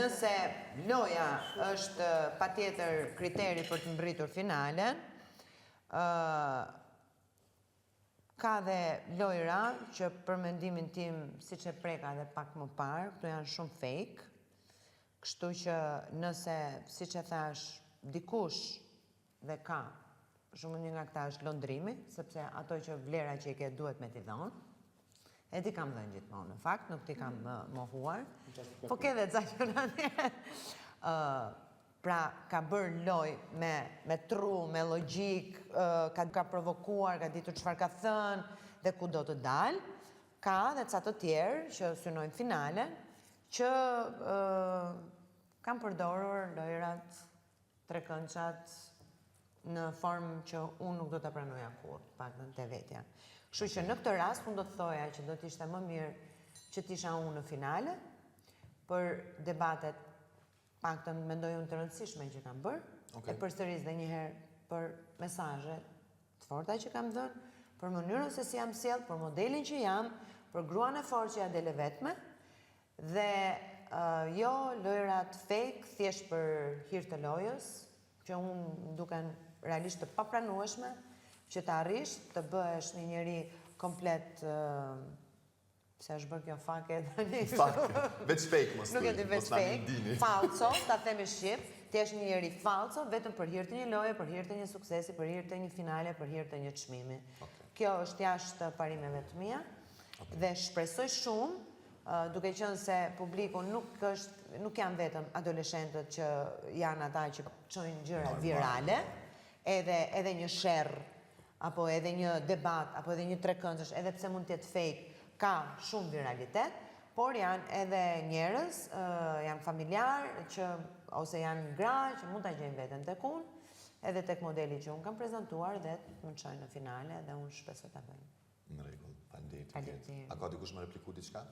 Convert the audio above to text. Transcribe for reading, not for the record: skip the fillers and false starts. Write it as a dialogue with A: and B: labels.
A: nëse loja është patjetër kriteri për të mbritur finalen, ka dhe lojra që për mendimin tim, siç e preka dhe pak më parë, këto janë shumë fake, kështu që nëse, siç e thash, dikush dhe ka, shumë një nga këta është londrimi, sepse ato që vlera që i ke duhet me t'i dhonë, e ti kam dhënë gjithmonë, në fakt, nuk ti kam mohuar, po ke dhe exagerani. Pra, ka bërë loj me tru, me logjik, ka provokuar, ka ditur çfarë ka thënë dhe ku do të dalë. Ka dhe ca të tjerë që synojnë finalen, që kam përdorur lojrat, trekënçat, në formë që unë nuk do të pranoja kur, paktën te vetja. Kështu që në këtë rast, unë do të thoja që do t'ishte më mirë që t'isha unë në finale, për debatet paktën mendoj unë të rëndësishme që kam bërë, e përsëris dhe njëherë për mesazhet të forta që kam dhënë, për mënyrën se si jam sjell, për modelin që jam, për gruan e fortë që ja dele vetme, dhe jo lojrat fake, thjesht për hir të lojës, që unë duken realisht të papranueshme, që të arrish të bëhesh një njeri komplet, se është bërë kjo fake tani.
B: Fake, veç fake mos
A: nuk e di veç fake, falso, ta themi shqip, ti je një njeri falso vetëm për hir të një loje, për hir të një suksesi, për hir të një finale, për hir të një çmimi. Kjo është jashtë parimeve të mia dhe shpresoj shumë, duke qenë se publiku nuk janë vetëm adoleshentët që janë ata që çojnë gjëra virale, edhe një sherr, apo edhe një debat, apo edhe një trekëndësh, edhe pse mund të jetë fake, ka shumë viralitet, por janë edhe njerëz, janë familjar, ose janë gra që mund ta gjejnë veten tek unë, edhe tek modeli që unë kam prezantuar dhe më çojnë në finale dhe unë shpresoj ta bëj.
B: Në rregull, faleminderit. A ka dikush më repliku diçka?